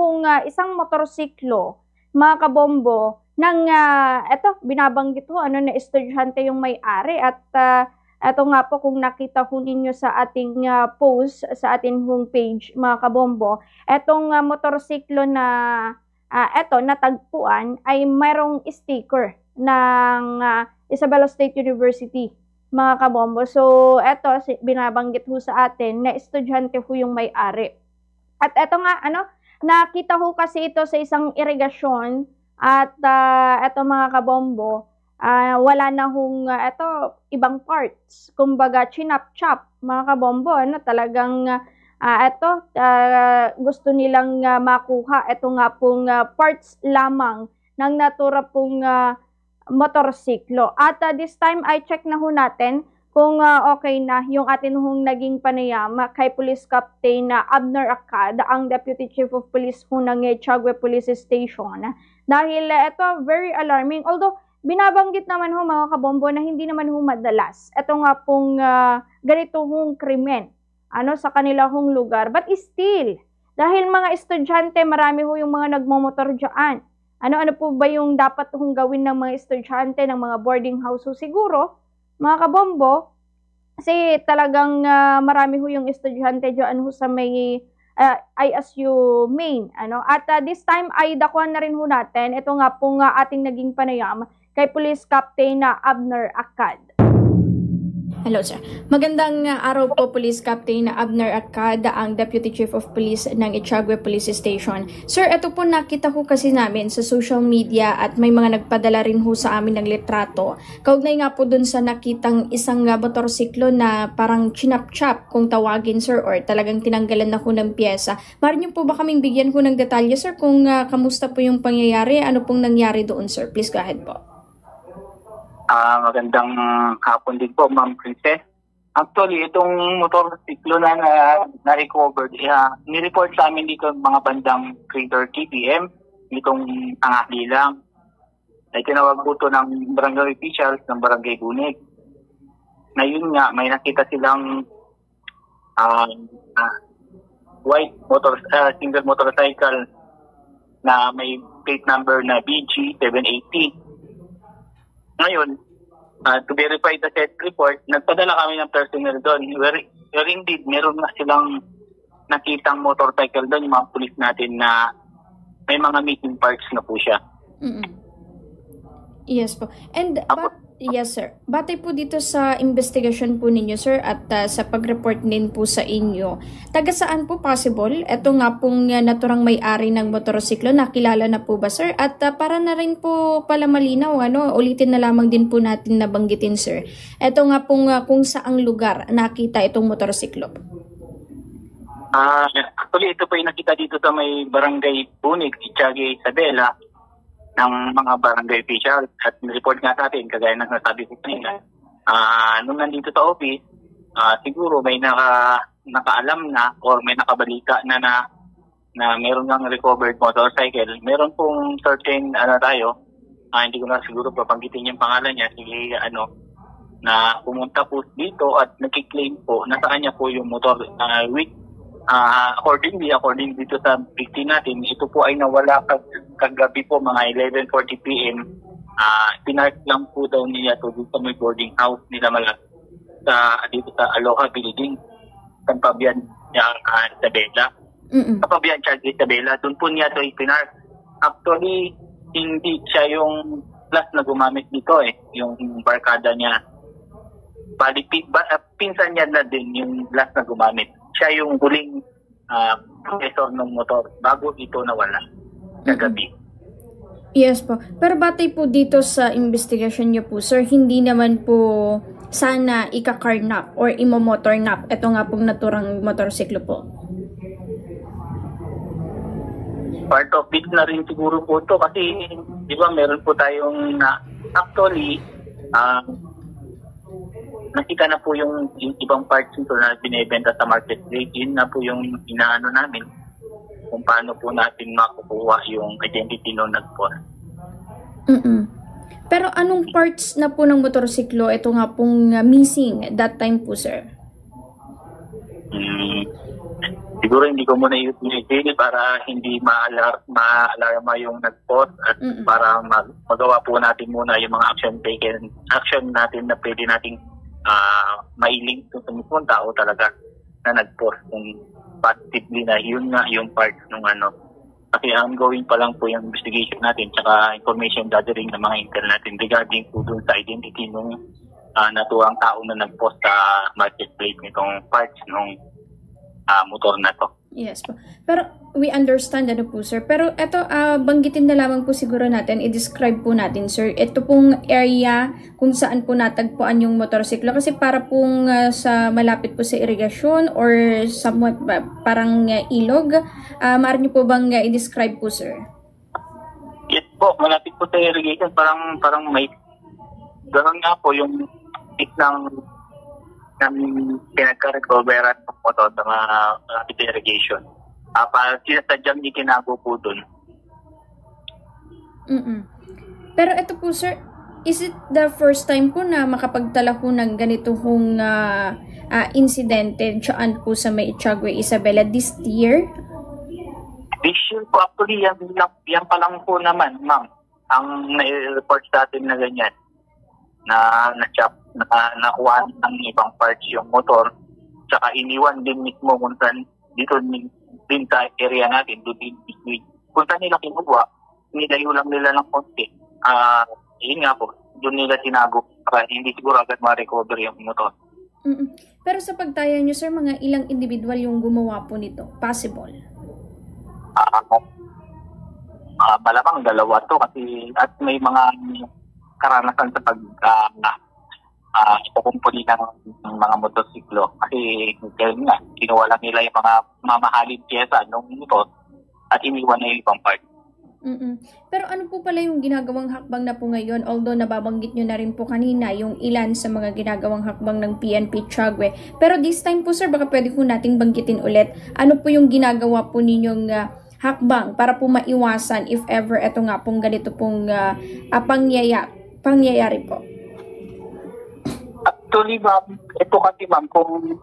hong isang motorsiklo, mga kabombo, ng eto, binabanggit ho, na estudyante yung may-ari at eto nga po kung nakita ho ninyo sa ating post sa ating homepage, mga kabombo, etong motorsiklo na eto natagpuan ay mayroong sticker ng Isabela State University, mga kabombo. So eto binabanggit ho sa atin na estudyante ho yung may-ari. At eto nga nakita ho kasi ito sa isang irigasyon at eto mga kabombo, wala na hong ibang parts. Kumbaga chinap-chop, mga kabombo, talagang gusto nilang makuha ito nga pong parts lamang ng natura pong motorsiklo. At this time ay check na ho natin kung okay na yung atin hong naging panayam kay Police Captain Abner Acad, ang Deputy Chief of Police ho ng Echagüe Police Station. Dahil ito very alarming, although binabanggit naman ho, mga kabombo, na hindi naman ho madalas ito nga pong ganito hong krimen sa kanila hong lugar. But still, dahil mga estudyante, marami ho yung mga nagmomotor dyan. Ano po ba yung dapat hong gawin ng mga estudyante ng mga boarding house ho? Siguro, mga kabombo, kasi talagang marami ho yung estudyante dyan ho sa may ISU main. At this time ay dakuan na rin ho natin ito nga pong ating naging panayam kay Police Captain Abner Acad. Hello sir. Magandang araw po, Police Captain Abner Acad, ang Deputy Chief of Police ng Echagüe Police Station. Sir, ito po nakita ko kasi namin sa social media at may mga nagpadala rin ho sa amin ng litrato. Kaugnay nga po dun sa nakitang isang motorsiklo na parang chinap-chop kung tawagin, sir, or talagang tinanggalan na ho ng pyesa. Maaari niyo po ba kaming bigyan ho ng detalye, sir, kung kamusta po yung pangyayari? Ano pong nangyari doon, sir? Please go ahead po. Magandang hapon din po, Ma'am Princess. Actually, itong motorsiklo na na-recovered, nireport sa amin dito mga bandang 3:30 PM, itong tanghali lang. Ay tinawag po ito ng barangay officials ng Barangay Bunig. Na yun nga, may nakita silang white single motorcycle na may plate number na BG 780. Ngayon, to verify the said report, nagpadala kami ng personnel doon. Where indeed, meron na silang nakitang motorcycle doon, yung mga pulis natin na may mga missing parts na po siya. Yes po. And yes sir, batay po dito sa investigasyon po ninyo, sir, at sa pag-report din po sa inyo, taga saan po possible? Ito nga pong naturang may-ari ng motorsiklo, nakilala na po ba, sir? At para na rin po pala malinaw, ulitin na lamang din po natin nabanggitin, sir. Ito nga pong kung saang lugar nakita itong motorsiklo. Actually, ito po yung nakita dito sa may Barangay Bunig, Echagüe, Isabela, ng mga barangay officials at report nga sa atin, kagaya ng nasabi ko kanina. Nung nandito sa office, siguro may nakaalam na or may nakabalita na meron ng recovered motorcycle. Meron pong certain hindi ko na siguro papanggitin yung pangalan niya, na pumunta po dito at nagkiklaim po na sa kanya po yung motor with according dito sa victim natin, ito po ay nawala kagabi po mga 11:40 PM. Pinark lang po daw niya to dito sa may boarding house nila dito sa Aloha Building, sa Pabian Isabela. Sa Pabian Charles Isabela, doon po niya to ipinark. Actually, hindi siya yung last na gumamit dito yung barkada niya. Pinsan niya na din yung last na gumamit. Siya yung huling professor ng motor bago ito nawala kagabi. Yes po. Pero batay po dito sa investigation niyo po, sir, hindi naman po sana ika-carnap or imo-motornap ito nga pong naturang motorsiklo po. Part of it na rin siguro po ito kasi di ba meron po tayong actually nakita na po yung ibang parts nito na binibenta sa marketplace. Yun na po yung inaano namin kung paano po natin makukuha yung identity nung nag-post. Pero anong parts na po ng motorsiklo ito nga pong missing that time po, sir? siguro hindi ko muna i-pili para hindi ma-alarma yung nag-post at para magawa po natin muna yung mga action natin na pwede nating mailink sa mismong tao talaga na nag-post kung positively na yun nga yung part ng ano. Kasi ongoing pa lang po yung investigation natin tsaka information gathering ng mga intel natin regarding po dun sa identity ng natuwang tao na nag-post sa marketplace nitong parts ng motor na to. Yes po. Pero we understand ano po sir. Pero eto banggitin na lamang po siguro natin, i-describe po natin sir. Ito pong area kung saan po natagpuan yung motorsiklo kasi para pong sa malapit po sa irigasyon or somewhat parang ilog. Maaari niyo po bang i-describe po sir? Yes po, malapit po sa irrigation, parang may gano'n nga po yung ng pinagka-recoveran ng motor sa mga malapit sa irrigation. Sinasadyang itinago po dun. Pero ito po sir, is it the first time po na makapagtala po ng ganito hong insidente dyan po sa may Echagüe, Isabela this year? This year po actually, yan pa lang po naman, ma'am, ang nai-report sa atin na ganyan. Nakuha ng ibang parts yung motor, tsaka iniwan din mismo kung saan dito din sa area natin, kung saan nila kinuha, nilayo lang nila ng konti. Yun nga po, doon nila tinago para hindi siguro agad ma-recover yung motor. Pero sa pagtaya nyo sir, mga ilang individual yung gumawa po nito? Possible? Malamang dalawa to kasi at may mga karanasan sa pagkukumpuli ng mga motosiklo. Kasi gano'n nga, kinuha lang nila yung mga mamahalin pyesa nung motor at iniwan na yung ibang part. Pero ano po pala yung ginagawang hakbang na po ngayon? Although nababanggit nyo na rin po kanina yung ilan sa mga ginagawang hakbang ng PNP Echagüe. Pero this time po sir, baka pwede po nating banggitin ulit. Ano po yung ginagawa po ninyong hakbang para po maiwasan if ever eto nga pong ganito pong pangyayari po? Actually, ma'am, ito kasi ma'am, kung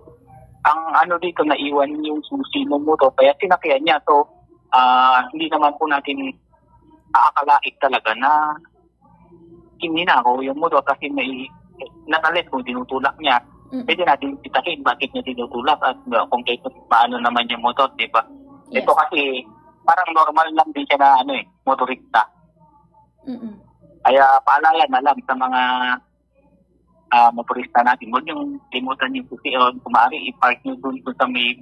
ang ano dito, naiwan yung susi ng motor, kaya sinakyan niya. So, hindi naman po natin aakalain talaga na kininakaw yung motor kasi may nakalit kung tinutulak niya. Pwede natin pitahin bakit niya tinutulak at kung paano naman yung motor, di ba? Yes. Ito kasi parang normal lang din siya na motorista. Kaya paalala na lang sa mga motorista natin, huwag yung limutan yung susi o kumari i-park nyo dun sa may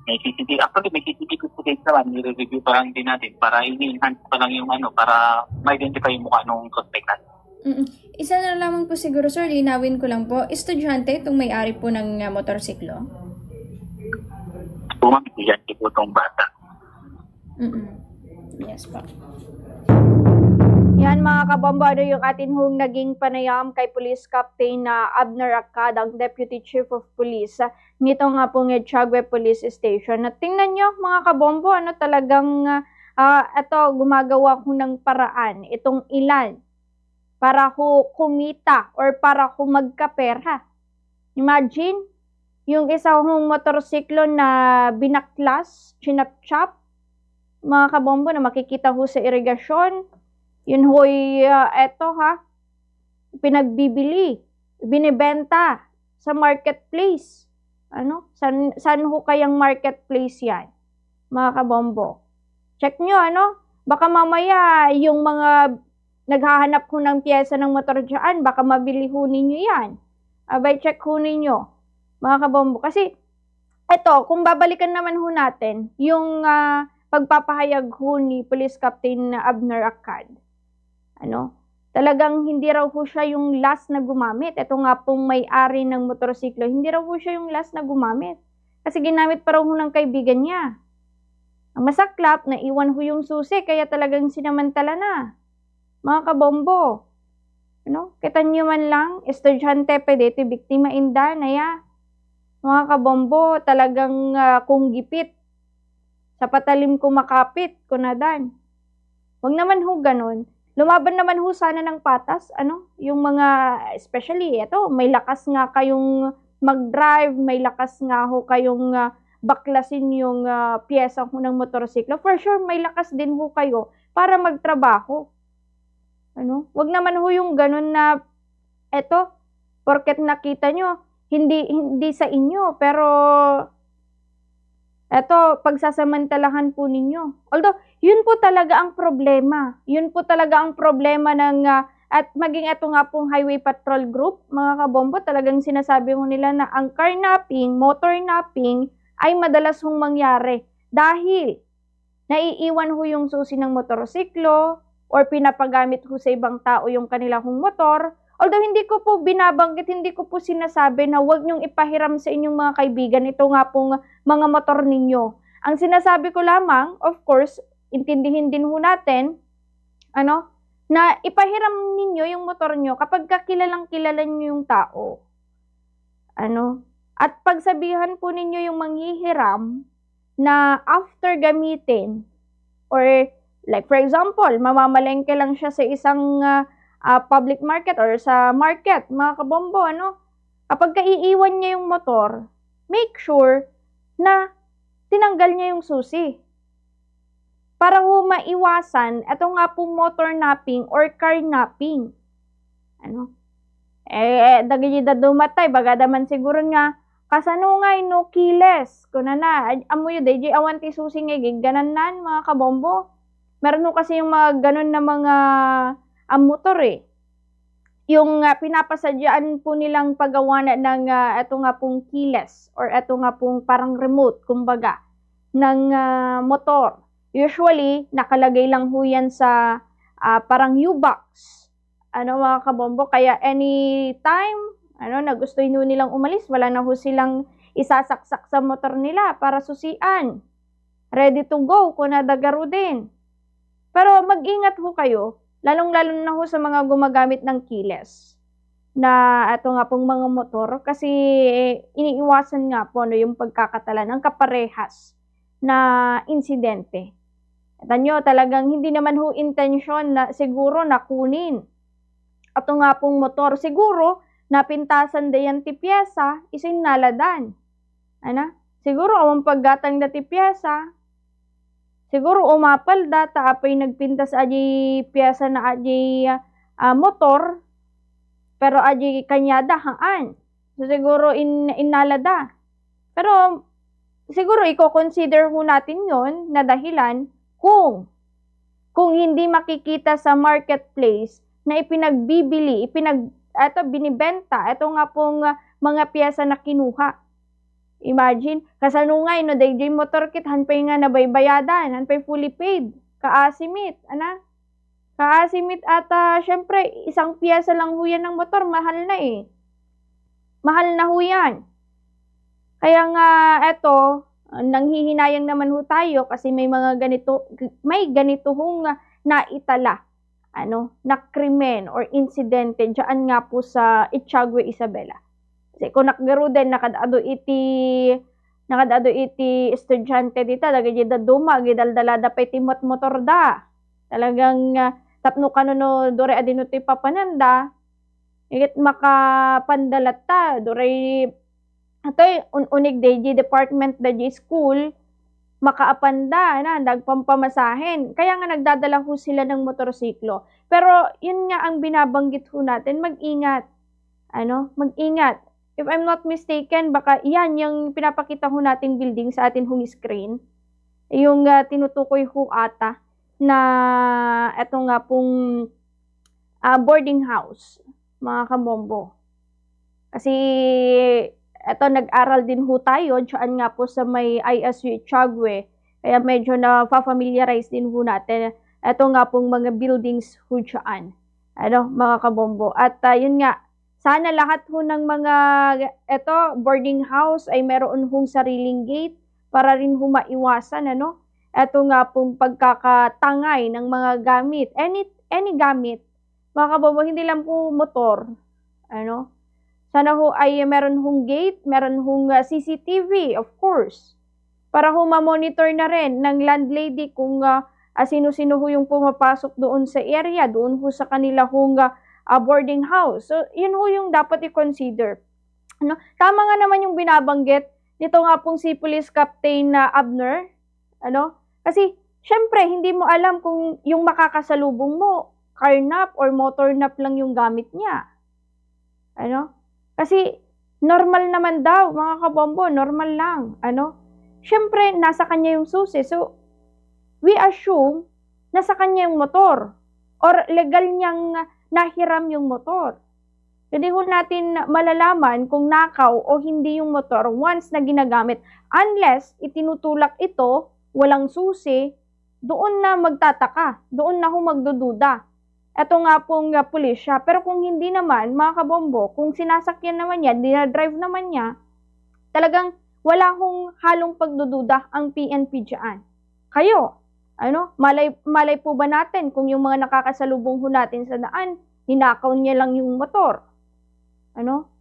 CCTV. Actually, may CCTV footage naman, nire-review pa lang din natin para i-enhance pa lang yung para ma-identify yung mukha ng suspect natin. Isa na lamang po siguro sir, linawin ko lang po, estudyante itong may-ari po ng motorsiklo? Estudyante po itong bata. Yes po. Yan mga kabombado yung atin hong naging panayam kay Police Captain Abner Acad, ang Deputy Chief of Police nito nga pong Echagüe Police Station. At tingnan nyo mga kabombo, talagang ito gumagawa ko ng paraan itong ilan para ko kumita or para ko magkapera. Imagine, yung isa hong motorsiklo na binaklas, chinap-chap, mga kabombo na makikita ho sa irigasyon, yun ho'y pinagbibili, binibenta sa marketplace. Saan ho kayang marketplace yan, mga kabombo? Check nyo, baka mamaya yung mga naghahanap ho ng pyesa ng motor dyan, baka mabili ho ninyo yan. Abay, check ho ninyo, mga kabombo. Kasi, kung babalikan naman ho natin, yung pagpapahayag ho ni Police Captain Abner Acad, talagang hindi raw ho siya yung last na gumamit. Ito nga pong may-ari ng motorsiklo, hindi raw ho siya yung last na gumamit. Kasi ginamit pa raw ho ng kaibigan niya. Ang masaklap, naiwan ho yung susi, kaya talagang sinamantala na. Mga kabombo, kita nyo man lang, estudyante, pedete, biktima, indanaya. Mga kabombo, talagang kung gipit, sa patalim kumakapit, kunadan. Huwag naman ho ganun. Lumaban naman ho sana ng patas, yung mga, especially, may lakas nga kayong mag-drive, may lakas nga ho kayong baklasin yung pyesa ho ng motorsiklo, for sure may lakas din ho kayo para magtrabaho. Ano? Wag naman ho yung ganun na eto, porket nakita nyo, hindi sa inyo, pero eto, pagsasamantalahan po ninyo. Although, yun po talaga ang problema. Yun po talaga ang problema ng, at maging eto nga pong Highway Patrol Group, mga kabombo, talagang sinasabi mo nila na ang carnapping, motor napping, ay madalas hong mangyari. Dahil, naiiwan ho yung susi ng motorsiklo, or pinapagamit ho sa ibang tao yung kanilang motor. Although hindi ko po binabanggit, hindi ko po sinasabi na huwag niyong ipahiram sa inyong mga kaibigan ito nga pong mga motor ninyo. Ang sinasabi ko lamang, of course, intindihin din ho natin, na ipahiram ninyo yung motor niyo kapag kilalang kilala niyo yung tao. At pagsabihan po ninyo yung manghihiram na after gamitin, or like for example, mamamalengke lang siya sa isang public market or sa market, mga kabombo, kapag iiwan niya yung motor, make sure na tinanggal niya yung susi. Para ho maiwasan, ito nga pong motor napping or car napping. Dagiti da dumatay, baga daman siguro nga, kasano nga no kiles, kuna na, amoy day, awanti susi nga, gananan, mga kabombo. Meron ho kasi yung mga ganun na mga ang motor yung pinapasadyaan po nilang paggawa ng ito nga pong keyless or ito nga pong parang remote, kumbaga, ng motor. Usually, nakalagay lang ho yan sa parang U-box. Mga kabombo, kaya anytime, na gusto nyo nilang umalis, wala na ho silang isasaksak sa motor nila para susian. Ready to go, kung nadagaro din. Pero mag-ingat ho kayo, lalong-lalo na ho sa mga gumagamit ng keyless na ito nga pong mga motor kasi iniiwasan nga po yung pagkakatala ng kaparehas na insidente. At nyo, talagang hindi naman ho intensyon na siguro nakunin. Ito nga pong motor, siguro napintasan dayan ti pyesa, isin naladan. Siguro awang paggatang da ti pyesa, siguro umapal data apay nagpintas aji piyesa na aji motor pero aji kanyada haan. So siguro inalada. Pero siguro i-consider ho natin yon na dahilan kung hindi makikita sa marketplace na ipinagbibili, binibenta, ito nga pong mga piyesa na kinuha. Imagine, kasano nga, day motor kit, hanpay nga nabaybayadan, hanpay fully paid, kaasimit, kaasimit at syempre, isang piyesa lang ho yan ng motor, mahal na mahal na ho yan. Kaya nga, eto, nanghihinayang naman ho tayo, kasi may ganito hong naitala, na krimen or insidente, dyan nga po sa Echagüe, Isabela. Kasi kung nakagaro din, nakadado iti estudyante dita, dagay da duma, gidaldalada pa iti motor da. Talagang tapno kanono, dore adino ti papananda, ikit makapandalat ta, dore, ato'y unig day department da school, makaapanda na, nagpampamasahin. Kaya nga nagdadala ho sila ng motorsiklo. Pero yun nga ang binabanggit ho natin, mag-ingat. Mag-ingat. If I'm not mistaken, baka yan yung pinapakita ho nating building sa atin hong screen. Yung tinutukoy ho ata na eto nga pong boarding house, mga kabombo. Kasi eto nag-aral din ho tayo dyan nga po sa may ISU Echagüe. Kaya medyo na-familiarize din ho natin. Eto nga pong mga buildings ho dyan. Mga kabombo. At yun nga, sana lahat ho ng mga boarding house ay meron hong sariling gate para rin ho maiwasan Ito nga pong pagkakatangay ng mga gamit. Any gamit. Mga kabombo, hindi lang po motor. Sana ho ay meron hong gate, meron hong CCTV, of course. Para ho ma-monitor na rin ng landlady kung sino-sino ho yung pumapasok doon sa area, doon ho sa kanila hong boarding house. So, yun ho yung dapat i-consider. Tama nga naman yung binabanggit nito nga pong si Police Captain na Abner, ano? Kasi syempre hindi mo alam kung yung makakasalubong mo carnap or motor nap lang yung gamit niya. Ano? Kasi normal naman daw, mga kabombo, normal lang, ano? Syempre nasa kanya yung susi. So we assume nasa kanya yung motor or legal niyang nahiram yung motor. Hindi ho natin malalaman kung nakaw o hindi yung motor once na ginagamit. Unless itinutulak ito, walang susi, doon na magtataka, doon na ho magdududa. Ito nga pong pulisya. Pero kung hindi naman, mga kabombo, kung sinasakyan naman niya, dinadrive naman niya, talagang wala hong halong pagdududa ang PNP dyan. Kayo, ano, malay po ba natin kung yung mga nakakasalubong ho natin sa daan, hinakaw niya lang yung motor? Ano?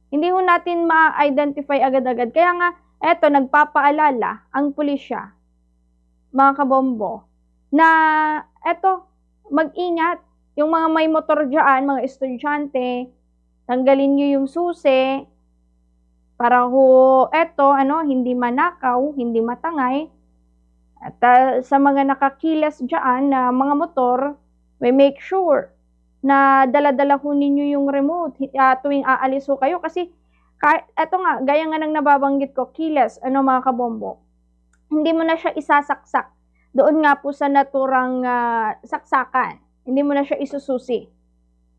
Hindi ho natin ma-identify agad-agad. Kaya nga, eto, nagpapaalala ang pulisya, mga kabombo, na eto, mag-ingat. Yung mga may motor dyan, mga estudyante, tanggalin nyo yung susi, para ho, eto, ano, hindi manakaw, hindi matangay. At sa mga nakakilas dyan na mga motor, we make sure na dala-dala ho ninyo yung remote tuwing aalis ho kayo. Kasi, eto nga, gaya nga ng nababanggit ko, keyless, ano mga kabombo, hindi mo na siya isasaksak. Doon nga po sa naturang saksakan, hindi mo na siya isususi.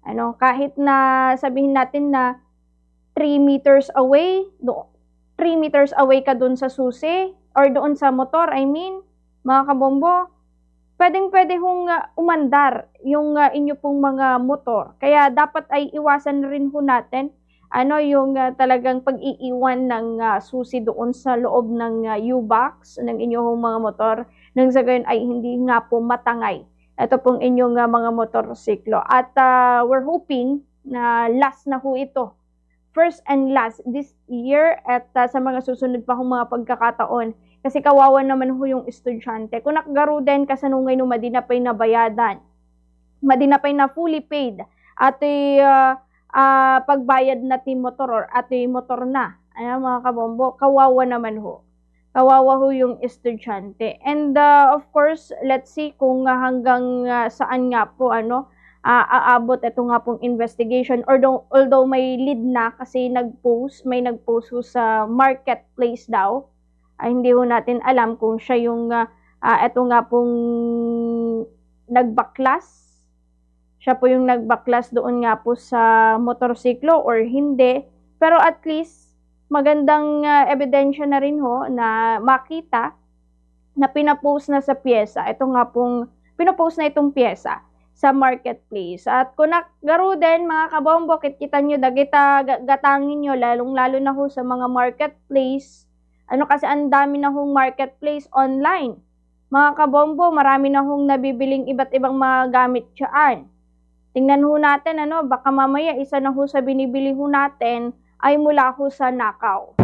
Ano, kahit na sabihin natin na 3 meters away, 3 meters away ka doon sa susi, or doon sa motor, I mean, mga kabombo, pwedeng-pwede hong umandar yung inyo pong mga motor. Kaya dapat ay iwasan rin ho natin ano yung talagang pag-iiwan ng susi doon sa loob ng U-box ng inyong mga motor nang sa gayon ay hindi nga po matangay ito pong inyong mga motorsiklo. At we're hoping na last na ho ito. First and last this year at sa mga susunod pa hong mga pagkakataon. Kasi kawawa naman ho yung estudyante. Kung nakagaro din kasanungay no madinapay na bayadan, madinapay na fully paid, at pagbayad na ti motor or at motor na. Ayan mga kabombo, kawawa naman ho. Kawawa ho yung estudyante. And of course, let's see kung hanggang saan nga po ano aabot ito nga pong investigation. Although may lead na kasi may nag-post ho sa marketplace daw. Hindi ho natin alam kung siya yung ito nga pong nagbaklas. Siya po yung nagbaklas doon nga po sa motorsiklo or hindi. Pero at least magandang ebidensya na rin ho na makita na pinapost na sa pyesa. Ito nga pong pinapost na itong pyesa sa marketplace. At kung nakagaro din mga kabombo, kita nyo, dagita gatangin nyo, lalong-lalo na ho sa mga marketplace. Ano kasi ang dami na hong marketplace online. Mga kabombo, marami na hong nabibiling iba't ibang mga gamit dyan. Tingnan ho natin, ano, baka mamaya isa na ho sa binibili ho natin ay mula ho sa nakaw.